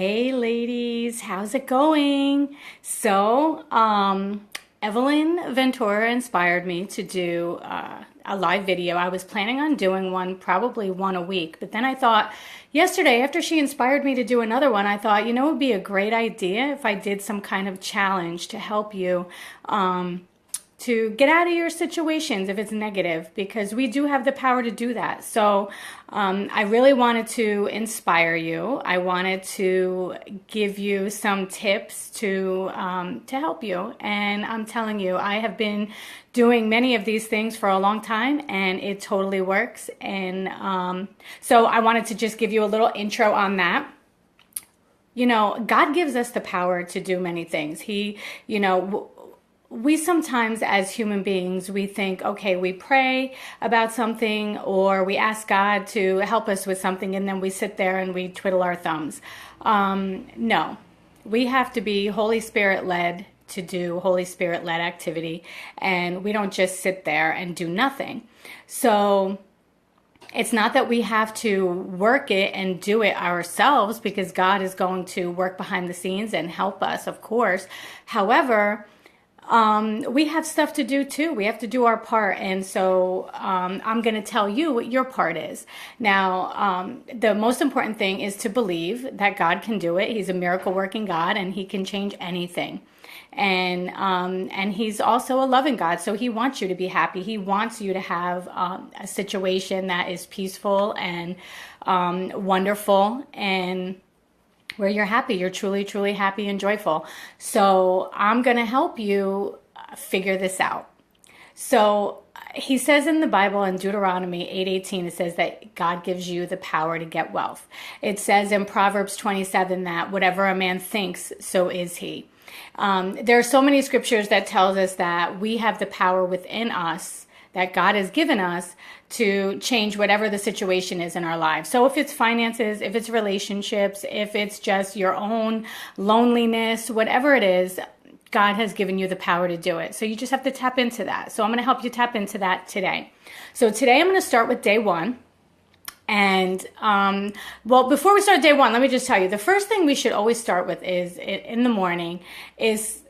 Hey ladies, how's it going? Evelyn Ventura inspired me to do a live video. I was planning on doing one, probably one a week, but then I thought yesterday, after she inspired me to do another one, I thought, it would be a great idea if I did some kind of challenge to help you. To get out of your situations if it's negative, because we do have the power to do that. So I really wanted to inspire you. I wanted to give you some tips to help you. And I'm telling you, I have been doing many of these things for a long time, and it totally works. And so I wanted to just give you a little intro on that. God gives us the power to do many things. We sometimes, as human beings, we think, okay, we pray about something or we ask God to help us with something, and then we sit there and we twiddle our thumbs. No, we have to be Holy Spirit led to do Holy Spirit led activity, and we don't just sit there and do nothing. So it's not that we have to work it and do it ourselves, because God is going to work behind the scenes and help us, of course. However, we have stuff to do too. We have to do our part. And so I'm going to tell you what your part is. Now, the most important thing is to believe that God can do it. He's a miracle working God, and he can change anything. And he's also a loving God. So he wants you to be happy. He wants you to have a situation that is peaceful and wonderful, and where you're happy, you're truly, truly happy and joyful. So I'm going to help you figure this out. So he says in the Bible, in Deuteronomy 8:18, it says that God gives you the power to get wealth. It says in Proverbs 27 that whatever a man thinks, so is he. There are so many scriptures that tells us that we have the power within us that God has given us to change whatever the situation is in our lives. So if it's finances, if it's relationships, if it's just your own loneliness, whatever it is, God has given you the power to do it. So you just have to tap into that. So I'm going to help you tap into that today. So today I'm going to start with day one. And, before we start day one, let me just tell you, the first thing we should always start with is in the morning is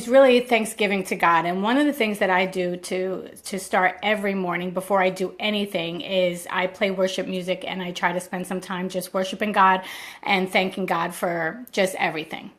really thanksgiving to God. And one of the things that I do to start every morning before I do anything is I play worship music, and I try to spend some time just worshiping God and thanking God for just everything.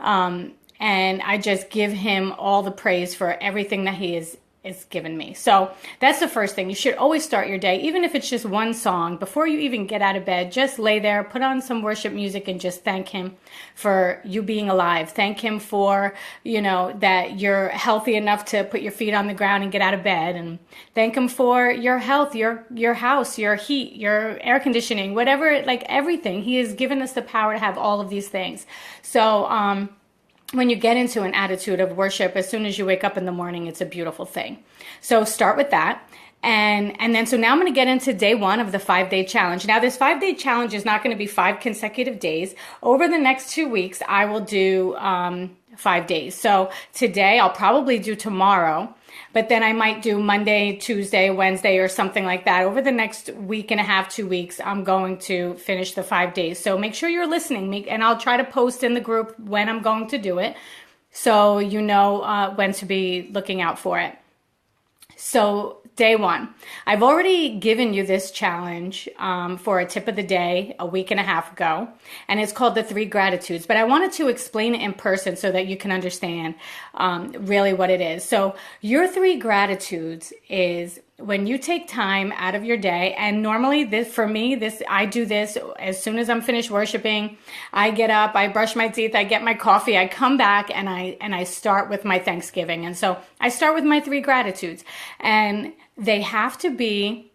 And I just give him all the praise for everything that he is given me. So that's the first thing. You should always start your day, even if it's just one song, before you even get out of bed. Just lay there, put on some worship music, and just thank him for you being alive. Thank him for, that you're healthy enough to put your feet on the ground and get out of bed. And thank him for your health, your house, your heat, your air conditioning, whatever, like everything. He has given us the power to have all of these things. So, when you get into an attitude of worship, as soon as you wake up in the morning, it's a beautiful thing. So start with that. And then, so now I'm going to get into day one of the 5-day challenge. Now, this 5-day challenge is not going to be 5 consecutive days. Over the next 2 weeks, I will do 5 days. So today, I'll probably do tomorrow, but then I might do Monday, Tuesday, Wednesday, or something like that. Over the next week and a half, 2 weeks, I'm going to finish the 5 days. So make sure you're listening, and I'll try to post in the group when I'm going to do it, so you know when to be looking out for it. So day one, I've already given you this challenge for a tip of the day a week and a half ago, and it's called the 3 gratitudes. But I wanted to explain it in person so that you can understand really what it is. So your 3 gratitudes is when you take time out of your day, and normally I do this as soon as I'm finished worshiping. I get up, I brush my teeth, I get my coffee, I come back, and I start with my Thanksgiving. And so I start with my 3 gratitudes, and they have to be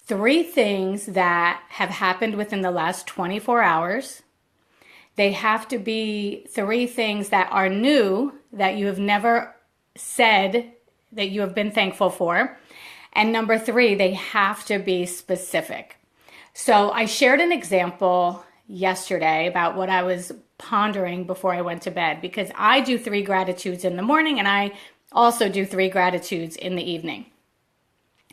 3 things that have happened within the last 24 hours. They have to be 3 things that are new, that you have never said that you have been thankful for. And number 3, they have to be specific. So I shared an example yesterday about what I was pondering before I went to bed, because I do 3 gratitudes in the morning, and I also do 3 gratitudes in the evening.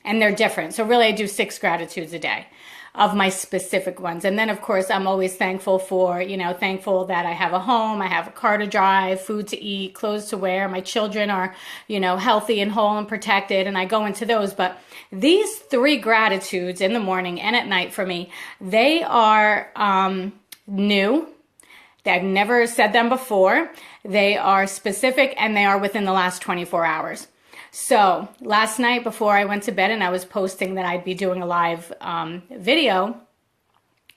And they're different. So really I do 6 gratitudes a day. of my specific ones. And then of course, I'm always thankful for, thankful that I have a home, I have a car to drive, food to eat, clothes to wear. My children are, healthy and whole and protected, and I go into those. But these three gratitudes in the morning and at night for me, they are new. I've never said them before. They are specific, and they are within the last 24 hours. So last night before I went to bed and I was posting that I'd be doing a live video,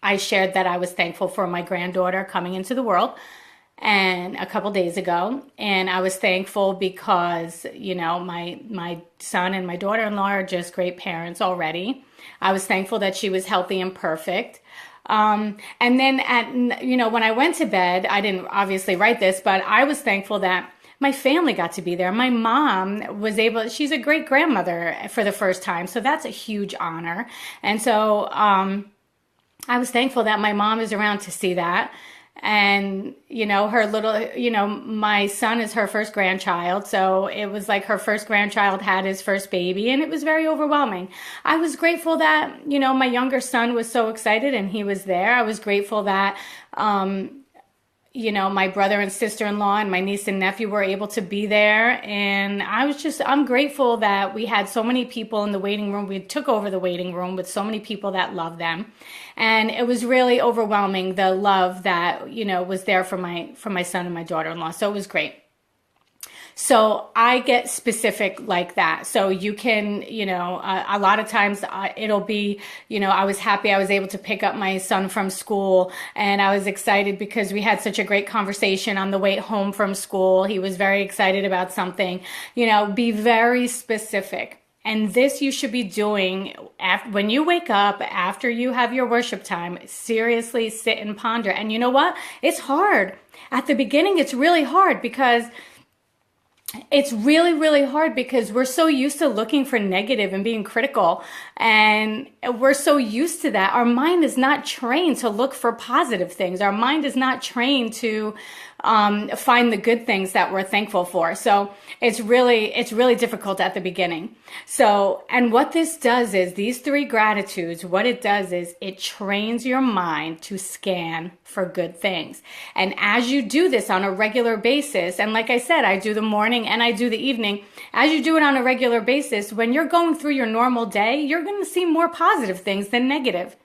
I shared that I was thankful for my granddaughter coming into the world and a couple days ago. And I was thankful because, my son and my daughter-in-law are just great parents already. I was thankful that she was healthy and perfect. And then when I went to bed, I didn't obviously write this, but I was thankful that my family got to be there. My mom was she's a great grandmother for the first time. So that's a huge honor. And so, I was thankful that my mom is around to see that. And, her little, my son is her first grandchild. So it was like her first grandchild had his first baby, and it was very overwhelming. I was grateful that, my younger son was so excited and he was there. I was grateful that, my brother and sister-in-law and my niece and nephew were able to be there. And I'm grateful that we had so many people in the waiting room. We took over the waiting room with so many people that love them. And it was really overwhelming, the love that, was there for my son and my daughter-in-law. So it was great. So I get specific like that. So you can, a lot of times it'll be, I was happy I was able to pick up my son from school, and I was excited because we had such a great conversation on the way home from school. He was very excited about something. Be very specific. And this you should be doing when you wake up, after you have your worship time. Seriously sit and ponder. And you know what? It's hard. At the beginning, it's really hard because it's really, really hard because we're so used to looking for negative and being critical. And we're so used to that. Our mind is not trained to look for positive things. Our mind is not trained to find the good things that we're thankful for. So it's really difficult at the beginning. So, and what this does is these three gratitudes, what it does is it trains your mind to scan for good things. And as you do this on a regular basis, and like I said, I do the morning and I do the evening, as you do it on a regular basis, when you're going through your normal day, you're going to see more positive things than negative.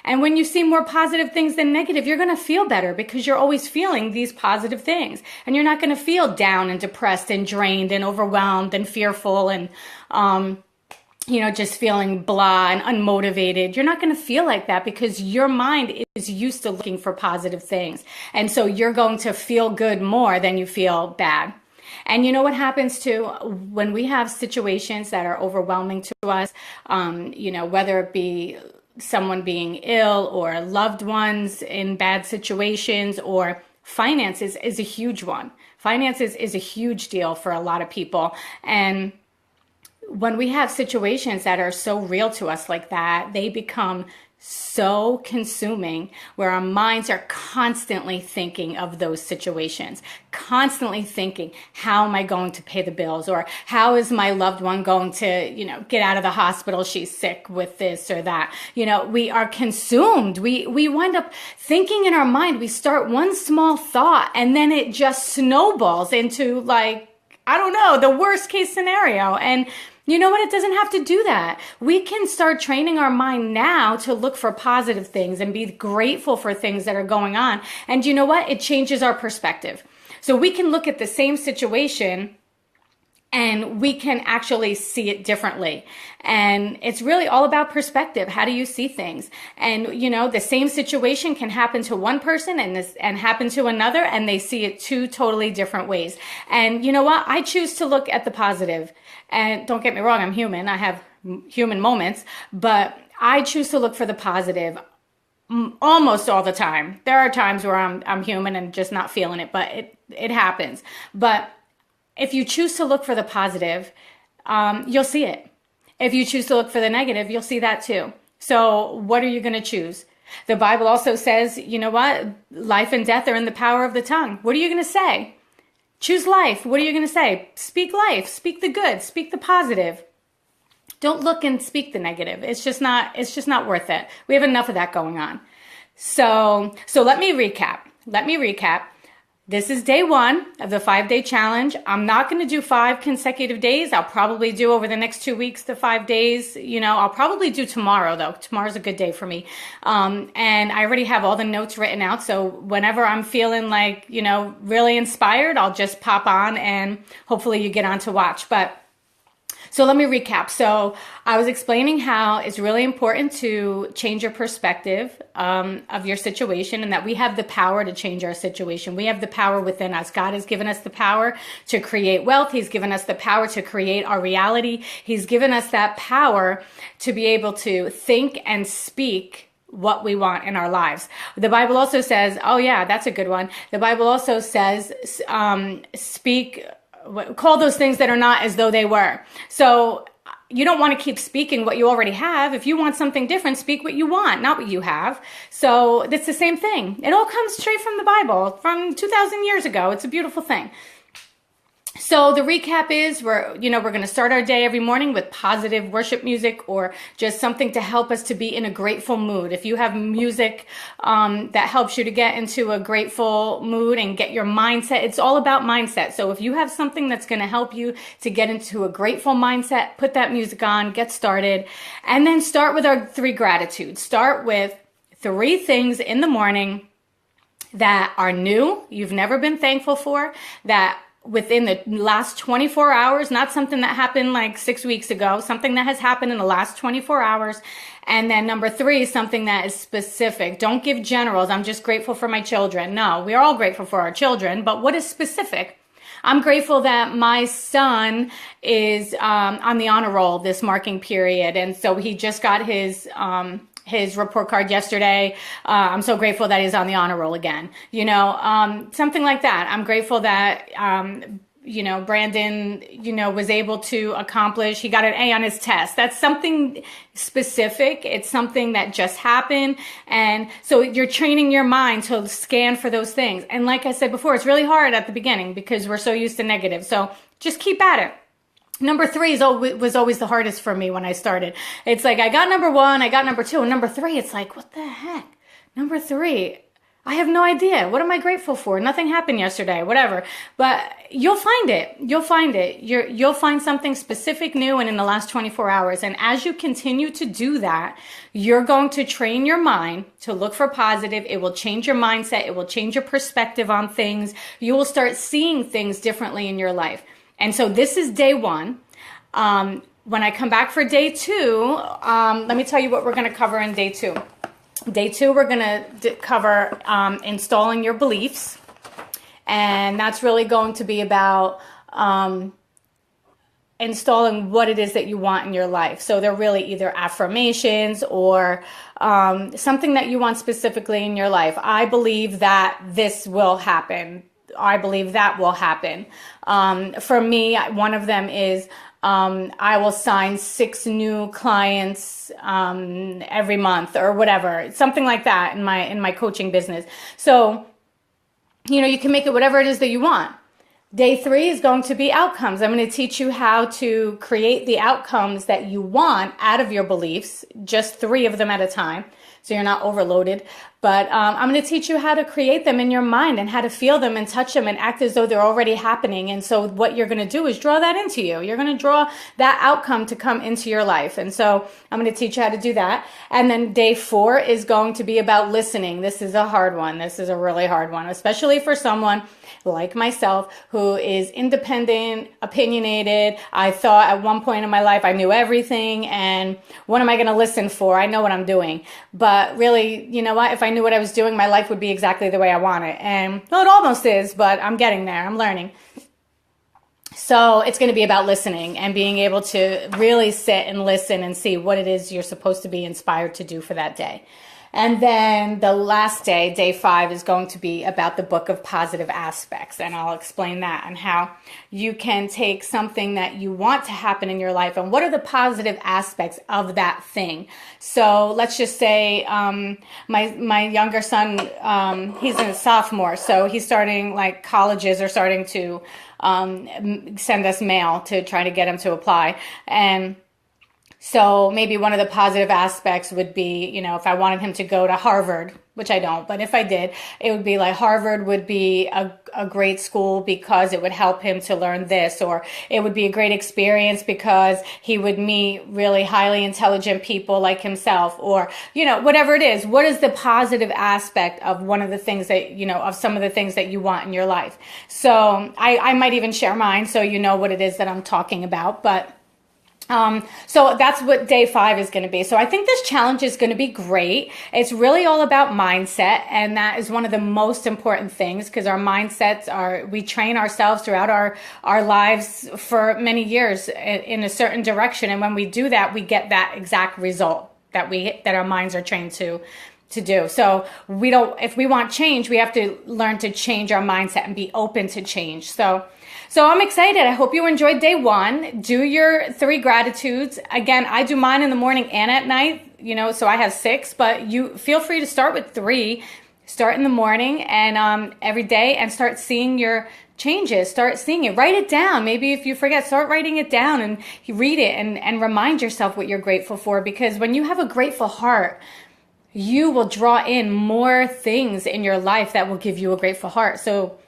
And when you see more positive things than negative, you're going to feel better because you're always feeling these positive things. And you're not going to feel down and depressed and drained and overwhelmed and fearful and, just feeling blah and unmotivated. You're not going to feel like that because your mind is used to looking for positive things. And so you're going to feel good more than you feel bad. And you know what happens too when we have situations that are overwhelming to us, whether it be someone being ill or loved ones in bad situations, or finances is a huge one. Finances is a huge deal for a lot of people. And when we have situations that are so real to us like that, they become so consuming, where our minds are constantly thinking of those situations, constantly thinking, how am I going to pay the bills? Or how is my loved one going to, get out of the hospital? She's sick with this or that. We are consumed. We wind up thinking in our mind. We start one small thought and then it just snowballs into the worst case scenario. And you know what? It doesn't have to do that. We can start training our mind now to look for positive things and be grateful for things that are going on. And you know what? It changes our perspective. So we can look at the same situation and we can actually see it differently. And it's really all about perspective. How do you see things? And, the same situation can happen to one person and happen to another, and they see it two totally different ways. And you know what? I choose to look at the positive. And don't get me wrong, I'm human. I have human moments, but I choose to look for the positive almost all the time. There are times where I'm human and just not feeling it, but it happens. But if you choose to look for the positive, you'll see it. If you choose to look for the negative, you'll see that too. So what are you going to choose? The Bible also says, you know what? Life and death are in the power of the tongue. What are you going to say? Choose life. What are you going to say? Speak life. Speak the good. Speak the positive. don't look and speak the negative. It's just not worth it. We have enough of that going on. So let me recap. This is day 1 of the 5-day challenge. I'm not going to do 5 consecutive days. I'll probably do over the next 2 weeks, the 5 days. I'll probably do tomorrow though. Tomorrow's a good day for me. And I already have all the notes written out. So whenever I'm feeling like, really inspired, I'll just pop on and hopefully you get on to watch. So let me recap. So I was explaining how it's really important to change your perspective of your situation, and that we have the power to change our situation. We have the power within us. God has given us the power to create wealth. He's given us the power to create our reality. He's given us that power to be able to think and speak what we want in our lives. The Bible also says, oh yeah, that's a good one. The Bible also says, call those things that are not as though they were. So you don't want to keep speaking what you already have. If you want something different, speak what you want, not what you have. So it's the same thing. It all comes straight from the Bible, from 2,000 years ago. It's a beautiful thing. So the recap is we're going to start our day every morning with positive worship music, or just something to help us to be in a grateful mood. If you have music that helps you to get into a grateful mood and get your mindset, it's all about mindset. So if you have something that's going to help you to get into a grateful mindset, put that music on, get started, and then start with our 3 gratitudes. Start with 3 things in the morning that are new, you've never been thankful for, that within the last 24 hours, not something that happened like 6 weeks ago, something that has happened in the last 24 hours. And then number 3, something that is specific. Don't give generals. I'm just grateful for my children. No, we are all grateful for our children, but what is specific? I'm grateful that my son is on the honor roll this marking period. And so he just got his report card yesterday. I'm so grateful that he's on the honor roll again. Something like that. I'm grateful that, Brandon, was able to accomplish. He got an A on his test. That's something specific. It's something that just happened. And so you're training your mind to scan for those things. And like I said before, it's really hard at the beginning because we're so used to negative. So just keep at it. Number 3 was always the hardest for me when I started. It's like I got number 1, I got number 2, and number 3, it's like, what the heck? Number 3, I have no idea. What am I grateful for? Nothing happened yesterday, whatever. But you'll find it. You'll find it. You'll find something specific, new, and in the last 24 hours. And as you continue to do that, you're going to train your mind to look for positive. It will change your mindset. It will change your perspective on things. You will start seeing things differently in your life. And so this is day 1. When I come back for day 2, let me tell you what we're going to cover in day 2. Day 2, we're going to cover installing your beliefs. And that's really going to be about installing what it is that you want in your life. So they're really either affirmations or something that you want specifically in your life. I believe that this will happen. I believe that will happen. For me, one of them is I will sign 6 new clients every month or whatever, something like that in my coaching business. So, you can make it whatever it is that you want. Day 3 is going to be outcomes. I'm going to teach you how to create the outcomes that you want out of your beliefs, just 3 of them at a time, so you're not overloaded. But I'm going to teach you how to create them in your mind and how to feel them and touch them and act as though they're already happening. And so what you're going to do is draw that into you. You're going to draw that outcome to come into your life. And so I'm going to teach you how to do that. And then day 4 is going to be about listening. This is a hard one. This is a really hard one, especially for someone like myself who is independent, opinionated. I thought at one point in my life I knew everything, and what am I going to listen for? I know what I'm doing. But really, you know what? If I knew what I was doing, my life would be exactly the way I want it. And well, it almost is, but I'm getting there. I'm learning. So it's going to be about listening and being able to really sit and listen and see what it is you're supposed to be inspired to do for that day. And then the last day, day 5, is going to be about the book of positive aspects. And I'll explain that and how you can take something that you want to happen in your life and what are the positive aspects of that thing. So let's just say my younger son, he's a sophomore. So he's starting, like colleges are starting to send us mail to try to get him to apply. And So maybe one of the positive aspects would be, if I wanted him to go to Harvard, which I don't, but if I did, it would be like Harvard would be a great school because it would help him to learn this, or it would be a great experience because he would meet really highly intelligent people like himself, or, whatever it is. What is the positive aspect of one of the things that, of some of the things that you want in your life? So I might even share mine so you know what it is that I'm talking about, but so that's what day 5 is going to be. So I think this challenge is going to be great. It's really all about mindset. And that is one of the most important things, because our mindsets we train ourselves throughout our lives for many years in a certain direction. And when we do that, we get that exact result that our minds are trained to do. So if we want change, we have to learn to change our mindset and be open to change. So I'm excited. I hope you enjoyed day 1. Do your 3 gratitudes. Again, I do mine in the morning and at night, so I have 6, but you feel free to start with 3. Start in the morning and every day, and start seeing your changes. Start seeing it. Write it down. Maybe if you forget, start writing it down and read it and remind yourself what you're grateful for, because when you have a grateful heart, you will draw in more things in your life that will give you a grateful heart. So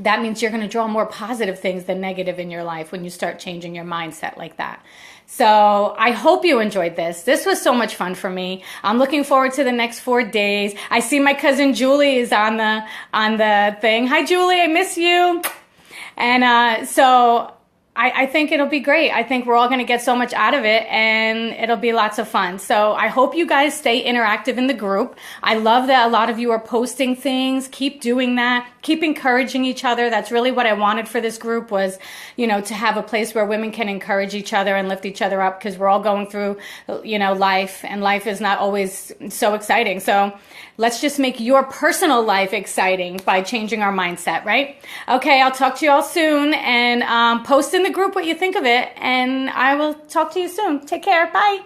that means you're going to draw more positive things than negative in your life when you start changing your mindset like that. So I hope you enjoyed this. This was so much fun for me. I'm looking forward to the next 4 days. I see my cousin Julie is on the thing. Hi, Julie. I miss you. And so I think it'll be great. I think we're all going to get so much out of it, and it'll be lots of fun. So I hope you guys stay interactive in the group. I love that a lot of you are posting things. Keep doing that. Keep encouraging each other. That's really what I wanted for this group was, to have a place where women can encourage each other and lift each other up, because we're all going through, life, and life is not always so exciting. So let's just make your personal life exciting by changing our mindset, right? Okay, I'll talk to you all soon, and post in the group what you think of it, and I will talk to you soon. Take care. Bye.